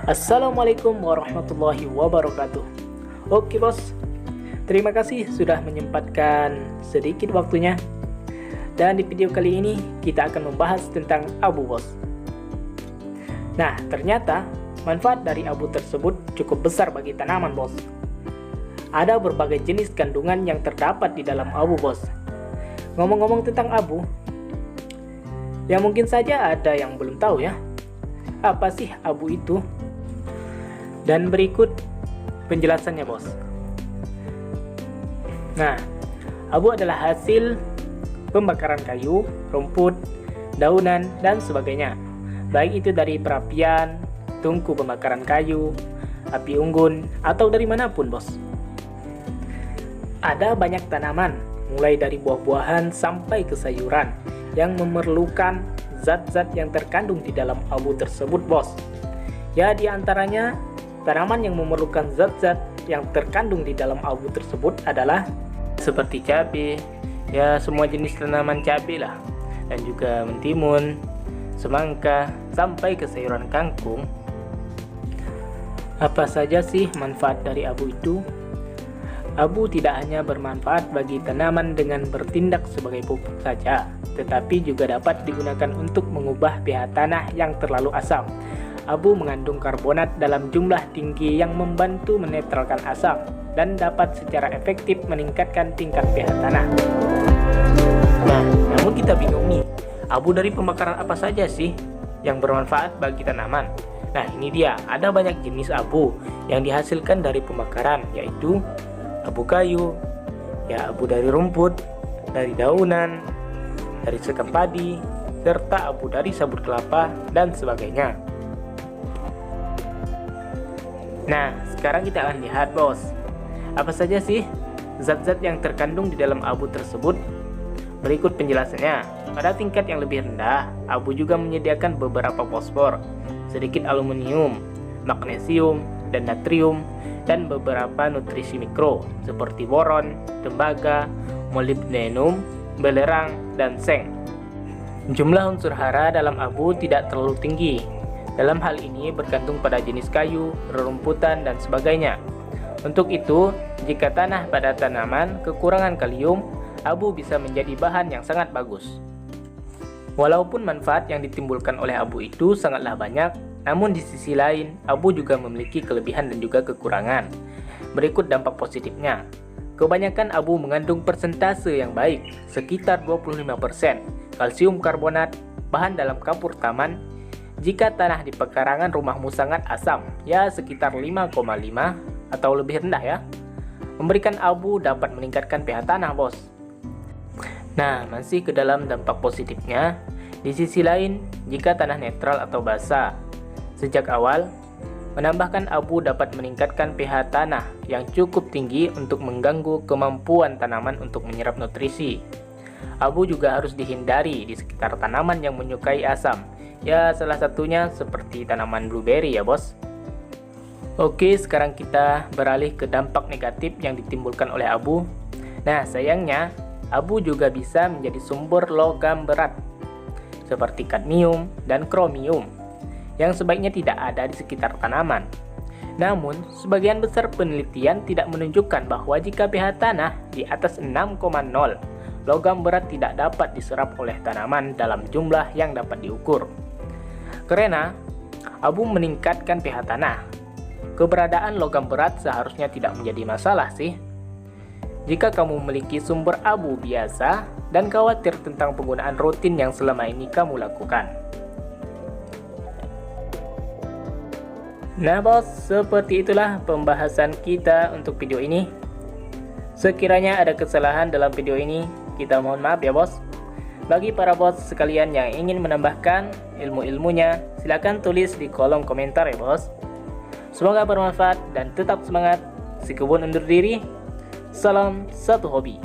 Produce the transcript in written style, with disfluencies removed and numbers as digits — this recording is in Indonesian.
Assalamualaikum warahmatullahi wabarakatuh. Oke bos, terima kasih sudah menyempatkan sedikit waktunya. Dan di video kali ini kita akan membahas tentang abu bos. Nah, ternyata manfaat dari abu tersebut cukup besar bagi tanaman bos. Ada berbagai jenis kandungan yang terdapat di dalam abu bos. Ngomong-ngomong tentang abu, ya mungkin saja ada yang belum tahu ya. Apa sih abu itu? Dan berikut penjelasannya bos. Nah, abu adalah hasil pembakaran kayu, rumput, daunan, dan sebagainya. Baik itu dari perapian, tungku pembakaran kayu, api unggun, atau dari manapun bos. Ada banyak tanaman, mulai dari buah-buahan sampai ke sayuran, yang memerlukan zat-zat yang terkandung di dalam abu tersebut bos. Ya, di antaranya tanaman yang memerlukan zat-zat yang terkandung di dalam abu tersebut adalah seperti cabai, ya semua jenis tanaman cabai lah, dan juga mentimun, semangka, sampai ke sayuran kangkung. Apa saja sih manfaat dari abu itu? Abu tidak hanya bermanfaat bagi tanaman dengan bertindak sebagai pupuk saja, tetapi juga dapat digunakan untuk mengubah pH tanah yang terlalu asam. Abu mengandung karbonat dalam jumlah tinggi yang membantu menetralkan asam dan dapat secara efektif meningkatkan tingkat pH tanah. Nah, namun kita bingung nih, abu dari pembakaran apa saja sih yang bermanfaat bagi tanaman? Nah, ini dia, ada banyak jenis abu yang dihasilkan dari pembakaran, yaitu abu kayu, ya abu dari rumput, dari daunan, dari sekam padi, serta abu dari sabut kelapa, dan sebagainya. Nah, sekarang kita akan lihat bos, apa saja sih zat-zat yang terkandung di dalam abu tersebut? Berikut penjelasannya. Pada tingkat yang lebih rendah, abu juga menyediakan beberapa fosfor, sedikit aluminium, magnesium, dan natrium, dan beberapa nutrisi mikro seperti boron, tembaga, molibdenum, belerang, dan seng. Jumlah unsur hara dalam abu tidak terlalu tinggi. Dalam hal ini bergantung pada jenis kayu, rerumputan, dan sebagainya. Untuk itu, jika tanah pada tanaman kekurangan kalium, abu bisa menjadi bahan yang sangat bagus. Walaupun manfaat yang ditimbulkan oleh abu itu sangatlah banyak, namun di sisi lain, abu juga memiliki kelebihan dan juga kekurangan. Berikut dampak positifnya. Kebanyakan abu mengandung persentase yang baik, sekitar 25%, kalsium karbonat, bahan dalam kapur taman. Jika tanah di pekarangan rumahmu sangat asam, ya sekitar 5,5 atau lebih rendah ya, memberikan abu dapat meningkatkan pH tanah bos. Nah, masih ke dalam dampak positifnya, di sisi lain, jika tanah netral atau basah, sejak awal, menambahkan abu dapat meningkatkan pH tanah yang cukup tinggi untuk mengganggu kemampuan tanaman untuk menyerap nutrisi. Abu juga harus dihindari di sekitar tanaman yang menyukai asam. Ya, salah satunya seperti tanaman blueberry ya bos. Oke, sekarang kita beralih ke dampak negatif yang ditimbulkan oleh abu. Nah, sayangnya, abu juga bisa menjadi sumber logam berat, seperti kadmium dan kromium, yang sebaiknya tidak ada di sekitar tanaman. Namun, sebagian besar penelitian tidak menunjukkan bahwa jika pH tanah di atas 6,0, logam berat tidak dapat diserap oleh tanaman dalam jumlah yang dapat diukur. Karena abu meningkatkan pH tanah, keberadaan logam berat seharusnya tidak menjadi masalah sih. Jika kamu memiliki sumber abu biasa dan khawatir tentang penggunaan rutin yang selama ini kamu lakukan. Nah bos, seperti itulah pembahasan kita untuk video ini. Sekiranya ada kesalahan dalam video ini, kita mohon maaf ya bos. Bagi para bos sekalian yang ingin menambahkan ilmu-ilmunya, silakan tulis di kolom komentar ya bos. Semoga bermanfaat dan tetap semangat. Si kebun undur diri. Salam satu hobi.